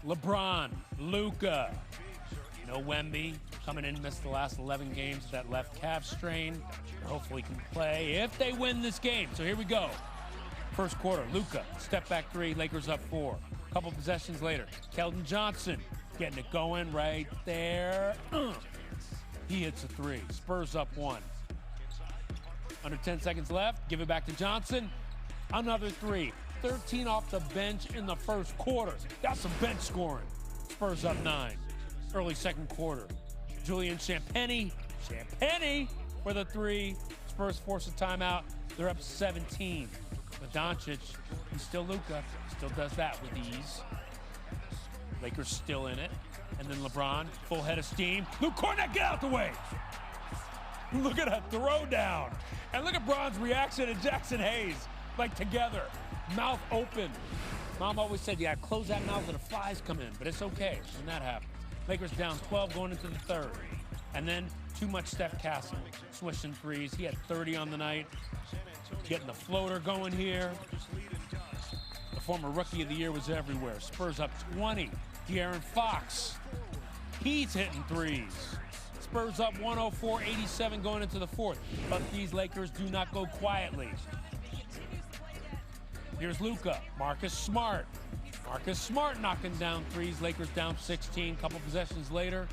LeBron, Luka. No Wemby. Coming in, missed the last 11 games with that left calf strain. Hopefully can play if they win this game. So here we go. First quarter, Luka, step back three, Lakers up 4. Couple possessions later, Keldon Johnson getting it going right there. He hits a 3. Spurs up 1. Under 10 seconds left, give it back to Johnson. Another 3. 13 off the bench in the first quarter. Got some bench scoring. Spurs up 9. Early second quarter. Julian Champagnie for the 3. Spurs force a timeout. They're up 17. But Doncic, he's still Luka, still does that with ease. Lakers still in it. And then LeBron, full head of steam. Luke Cornett, get out the way! Look at that throw down. And look at Bron's reaction to Jackson Hayes. Like together, mouth open. Mom always said, yeah, close that mouth when the flies come in, but it's okay when that happens. Lakers down 12 going into the third. And then too much Steph Castle, swishing threes. He had 30 on the night. Getting the floater going here. The former Rookie of the Year was everywhere. Spurs up 20. De'Aaron Fox, he's hitting threes. Spurs up 104-87 going into the fourth. But these Lakers do not go quietly. Here's Luka, Marcus Smart. Marcus Smart knocking down threes. Lakers down 16. Couple possessions later,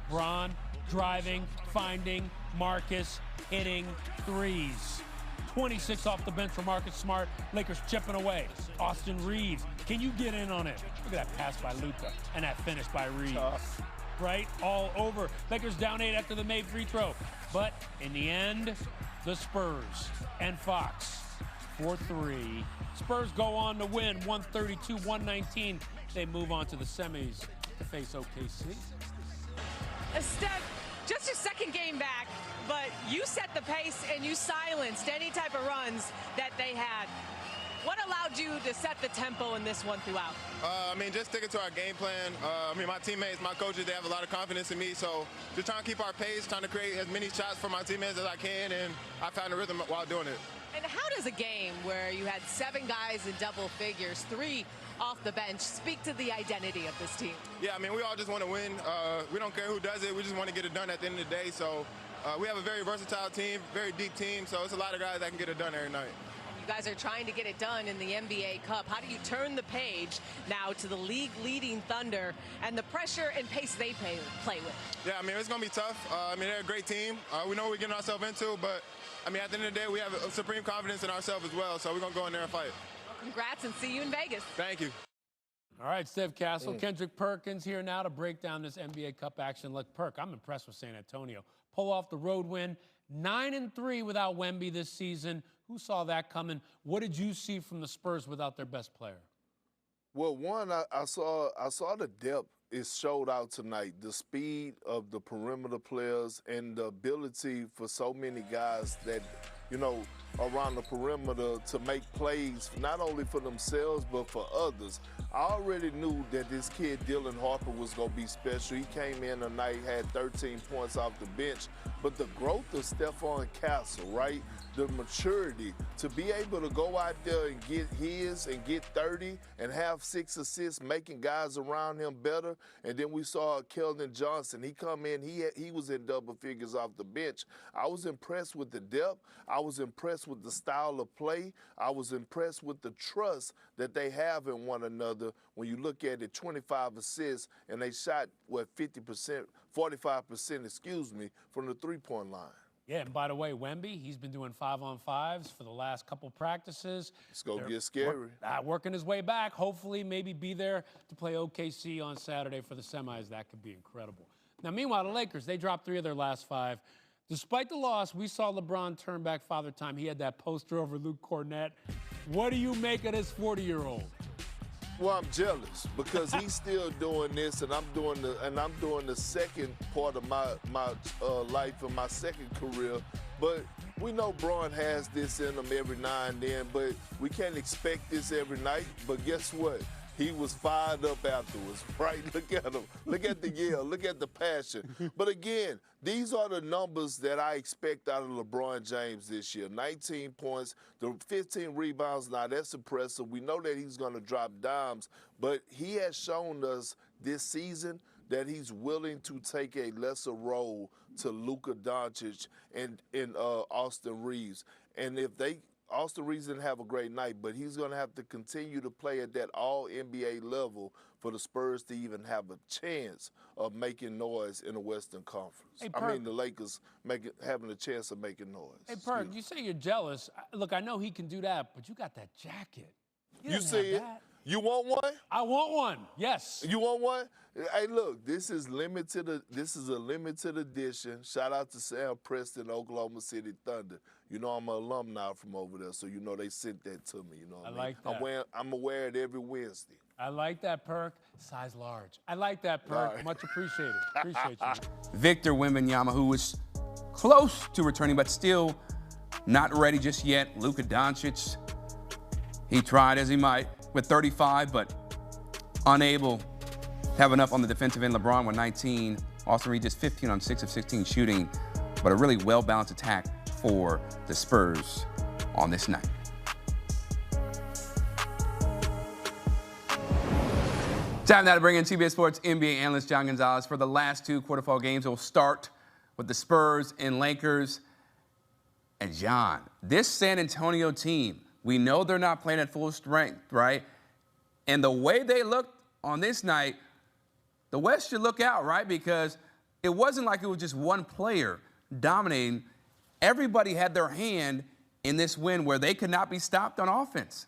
Bron driving, finding, Marcus hitting threes. 26 off the bench for Marcus Smart. Lakers chipping away. Austin Reeves, can you get in on it? Look at that pass by Luka and that finish by Reeves. Right, all over. Lakers down 8 after the made free throw. But in the end, the Spurs and Fox 4-3. Spurs go on to win 132-119. They move on to the semis to face OKC. Steph, just your second game back, but you set the pace and you silenced any type of runs that they had. What allowed you to set the tempo in this one throughout? Just sticking to our game plan. My teammates, my coaches, they have a lot of confidence in me, so just trying to keep our pace, trying to create as many shots for my teammates as I can, and I found a rhythm while doing it. And how does a game where you had 7 guys in double figures, 3 off the bench, speak to the identity of this team? Yeah, we all just want to win. We don't care who does it. We just want to get it done at the end of the day. So we have a very versatile team, very deep team, so it's a lot of guys that can get it done every night. You guys are trying to get it done in the NBA Cup. How do you turn the page now to the league-leading Thunder and the pressure and pace they play with? Yeah, it's going to be tough. They're a great team. We know what we're getting ourselves into, but at the end of the day, we have a supreme confidence in ourselves as well, so we're going to go in there and fight. Congrats, and see you in Vegas. Thank you. All right, Steph Castle, Kendrick Perkins here now to break down this NBA Cup action. Look, Perk, I'm impressed with San Antonio. Pull off the road win, 9-3 without Wemby this season. Who saw that coming? What did you see from the Spurs without their best player? Well, one, I saw the depth is showed out tonight. The speed of the perimeter players and the ability for so many guys that, around the perimeter to make plays, not only for themselves, but for others. I already knew that this kid, Dylan Harper, was going to be special. He came in tonight, had 13 points off the bench. But the growth of Stephon Castle, right? The maturity to be able to go out there and get his and get 30 and have 6 assists, making guys around him better. And then we saw Keldon Johnson. He come in, he was in double figures off the bench. I was impressed with the depth. I was impressed with the style of play. I was impressed with the trust that they have in one another. When you look at it, 25 assists, and they shot, 50%, 45%, from the three-point line. Yeah, and by the way, Wemby, he's been doing 5-on-5s for the last couple practices. It's going to get scary. Working his way back. Hopefully, maybe be there to play OKC on Saturday for the semis. That could be incredible. Now, meanwhile, the Lakers, they dropped 3 of their last 5. Despite the loss, we saw LeBron turn back Father Time. He had that poster over Luke Cornett. What do you make of this 40-year-old? Well, I'm jealous because he's still doing this, and I'm doing the second part of my life and my second career. But we know Bron has this in him every now and then, but we can't expect this every night. But guess what? he was fired up afterwards, right? Look at him. Look at the yell. Look at the passion. But again, these are the numbers that I expect out of LeBron James this year. 19 points, the 15 rebounds. Now, that's impressive. We know that he's going to drop dimes, but he has shown us this season that he's willing to take a lesser role to Luka Doncic and Austin Reeves. And if Austin Reeves didn't have a great night, but he's going to have to continue to play at that all-NBA level for the Spurs to even have a chance of making noise in the Western Conference. Hey, I mean, the Lakers having a chance of making noise. Hey, Perk, you say you're jealous. Look, I know he can do that, but you got that jacket. You see it? You want one? I want one. Yes. You want one? Hey, look, this is a limited edition. Shout out to Sam Preston, Oklahoma City Thunder. You know I'm an alumni from over there, so you know they sent that to me. You know what I mean? like that. I'm gonna wear it every Wednesday. I like that, Perk. Size large. I like that, Perk. Right. Much appreciated. Appreciate you. Victor Wembanyama, who was close to returning, but still not ready just yet. Luka Doncic, he tried as he might with 35, but unable to have enough on the defensive end. LeBron with 19. Austin Reeves just 15 on 6 of 16 shooting, but a really well-balanced attack for the Spurs on this night. Time now to bring in CBS Sports NBA analyst John Gonzalez for the last two quarterfinal games. We'll start with the Spurs and Lakers. And John, this San Antonio team, we know they're not playing at full strength, right? And the way they looked on this night, the West should look out, right? Because it wasn't like it was just one player dominating. Everybody had their hand in this win where they could not be stopped on offense.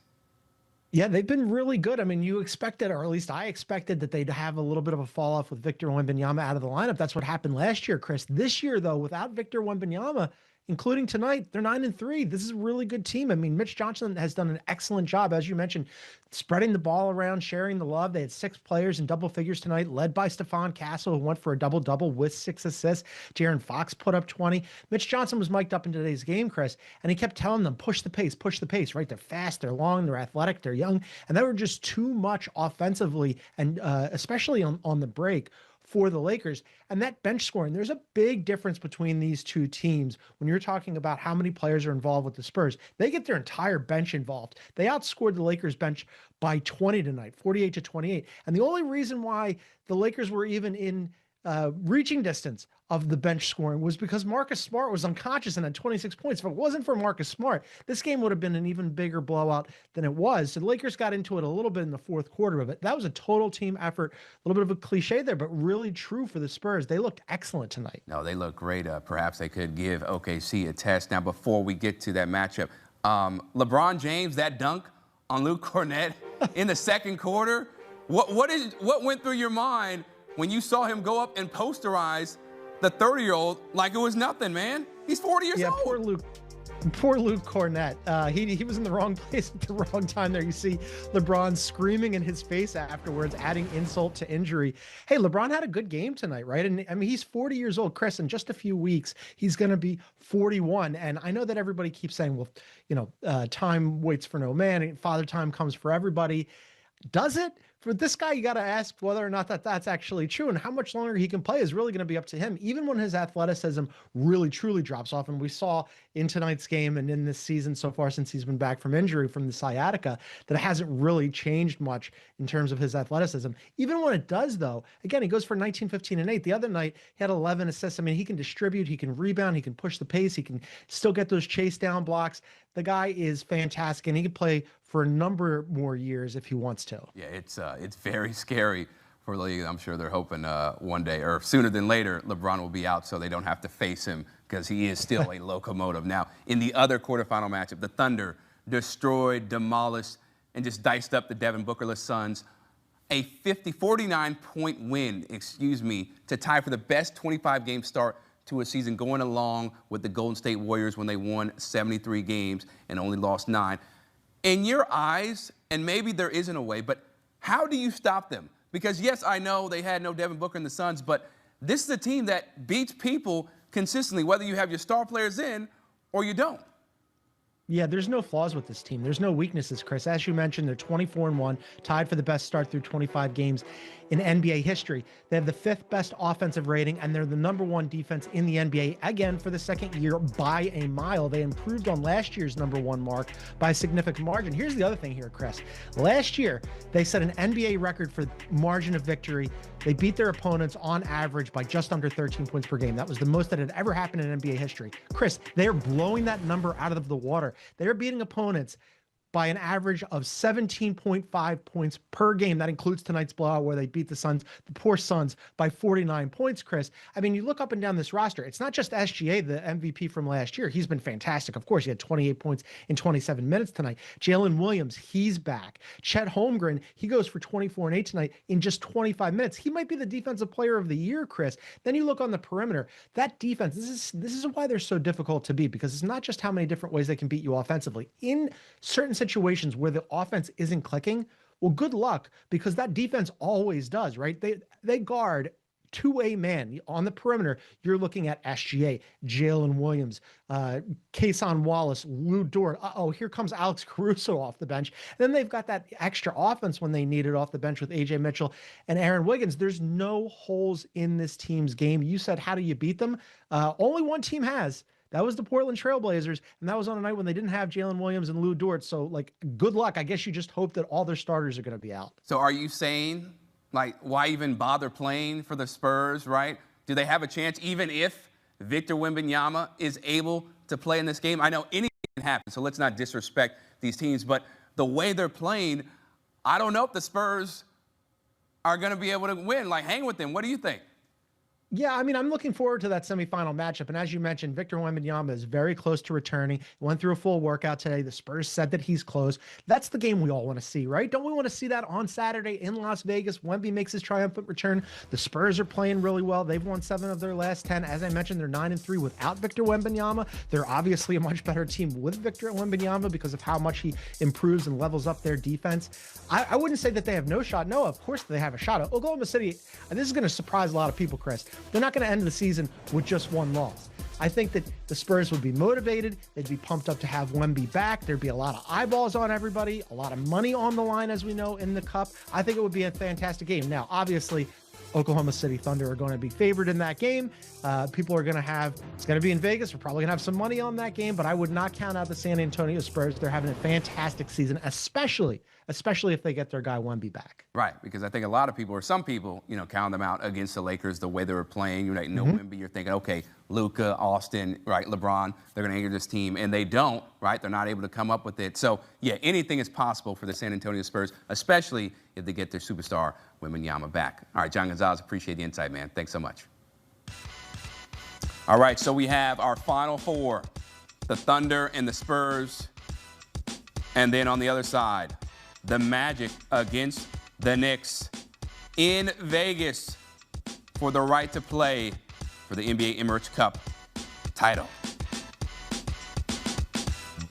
Yeah, they've been really good. I mean, you expected, or at least I expected, that they'd have a little bit of a fall off with Victor Wembanyama out of the lineup. That's what happened last year, Chris. This year, though, without Victor Wembanyama, including tonight, they're 9-3. This is a really good team. I mean, Mitch Johnson has done an excellent job, as you mentioned, spreading the ball around, sharing the love. They had 6 players in double figures tonight, led by Stephon Castle, who went for a double-double with 6 assists. De'Aaron Fox put up 20. Mitch Johnson was mic'd up in today's game, Chris, and he kept telling them, push the pace, right? They're fast, they're long, they're athletic, they're young, and they were just too much offensively, and especially on the break, for the Lakers. And that bench scoring, there's a big difference between these two teams when you're talking about how many players are involved with the Spurs. They get their entire bench involved. They outscored the Lakers bench by 20 tonight, 48-28. And the only reason why the Lakers were even in reaching distance of the bench scoring was because Marcus Smart was unconscious and had 26 points. If it wasn't for Marcus Smart, this game would have been an even bigger blowout than it was. So the Lakers got into it a little bit in the fourth quarter of it. That was a total team effort. A little bit of a cliche there, but really true for the Spurs. They looked excellent tonight. No, they look great. Perhaps they could give OKC a test. Now, before we get to that matchup, LeBron James, that dunk on Luke Cornett in the second quarter, what went through your mind when you saw him go up and posterize the 30-year-old like it was nothing, man? He's 40 years old. Poor Luke Cornett. He was in the wrong place at the wrong time there. You see LeBron screaming in his face afterwards, adding insult to injury. Hey, LeBron had a good game tonight, right? And I mean, he's 40 years old, Chris. In just a few weeks, he's going to be 41. And I know that everybody keeps saying, well, you know, time waits for no man, and Father Time comes for everybody. Does it? For this guy, you got to ask whether or not that's actually true, and how much longer he can play is really going to be up to him, even when his athleticism really, truly drops off. And we saw in tonight's game and in this season so far since he's been back from injury from the sciatica that it hasn't really changed much in terms of his athleticism. Even when it does, though, again, he goes for 19, 15, and 8. The other night, he had 11 assists. I mean, he can distribute, he can rebound, he can push the pace, he can still get those chase down blocks. The guy is fantastic, and he can play for a number more years if he wants to. Yeah, it's very scary for the league. I'm sure they're hoping one day, or sooner than later, LeBron will be out so they don't have to face him because he is still a locomotive. Now, in the other quarterfinal matchup, the Thunder destroyed, demolished, and just diced up the Devin Bookerless Suns. A 49-point win, to tie for the best 25-game start to a season, going along with the Golden State Warriors when they won 73 games and only lost 9. In your eyes, and maybe there isn't a way, but how do you stop them? Because, yes, I know they had no Devin Booker and the Suns, but this is a team that beats people consistently, whether you have your star players in or you don't. Yeah, there's no flaws with this team. There's no weaknesses, Chris. As you mentioned, they're 24-1, tied for the best start through 25 games in NBA history. They have the 5th best offensive rating, and they're the #1 defense in the NBA, again, for the second year by a mile. They improved on last year's #1 mark by a significant margin. Here's the other thing here, Chris. Last year, they set an NBA record for margin of victory. They beat their opponents on average by just under 13 points per game. That was the most that had ever happened in NBA history. Chris, they're blowing that number out of the water. They're beating opponents by an average of 17.5 points per game. That includes tonight's blowout where they beat the Suns, the poor Suns, by 49 points, Chris. I mean, you look up and down this roster. It's not just SGA, the MVP from last year. He's been fantastic. Of course, he had 28 points in 27 minutes tonight. Jalen Williams, he's back. Chet Holmgren, he goes for 24 and 8 tonight in just 25 minutes. He might be the defensive player of the year, Chris. Then you look on the perimeter. That defense, this is why they're so difficult to beat, because it's not just how many different ways they can beat you offensively. In certain situations where the offense isn't clicking, well, good luck, because that defense always does, right? They guard two-way man on the perimeter. You're looking at SGA, Jalen Williams, Kason Wallace, Lou Dort. Here comes Alex Caruso off the bench. Then they've got that extra offense when they need it off the bench with AJ Mitchell and Aaron Wiggins. There's no holes in this team's game. You said, how do you beat them? Only one team has. That was the Portland Trailblazers, and that was on a night when they didn't have Jalen Williams and Lou Dort. So, like, good luck. I guess you just hope that all their starters are going to be out. So are you saying, like, why even bother playing for the Spurs, right? Do they have a chance even if Victor Wembanyama is able to play in this game? I know anything can happen, so let's not disrespect these teams. But the way they're playing, I don't know if the Spurs are going to be able to win. Like, hang with them. What do you think? Yeah, I mean, I'm looking forward to that semifinal matchup. And as you mentioned, Victor Wembanyama is very close to returning. He went through a full workout today. The Spurs said that he's close. That's the game we all want to see, right? Don't we want to see that on Saturday in Las Vegas? Wemby makes his triumphant return. The Spurs are playing really well. They've won 7 of their last 10. As I mentioned, they're 9-3 without Victor Wembanyama. They're obviously a much better team with Victor Wembanyama because of how much he improves and levels up their defense. I wouldn't say that they have no shot. No, of course they have a shot. Oklahoma City, and this is going to surprise a lot of people, Chris. They're not going to end the season with just one loss. I think that the Spurs would be motivated. They'd be pumped up to have Wemby back. There'd be a lot of eyeballs on everybody, a lot of money on the line, as we know, in the Cup. I think it would be a fantastic game. Now, obviously, Oklahoma City Thunder are going to be favored in that game. People are going to have, it's going to be in Vegas. We're probably going to have some money on that game, but I would not count out the San Antonio Spurs. They're having a fantastic season, especially if they get their guy Wemby back. Right, because I think a lot of people, or some people, count them out against the Lakers the way they were playing. You know, Wemby, you're thinking, okay, Luka, Austin, right, LeBron, they're going to anchor this team, and they don't, right? They're not able to come up with it. So, yeah, anything is possible for the San Antonio Spurs, especially if they get their superstar Wembanyama back. All right, John Gonzalez, appreciate the insight, man. Thanks so much. All right, so we have our Final Four, the Thunder and the Spurs, and then on the other side, the Magic against the Knicks in Vegas for the right to play for the NBA Emirates Cup title.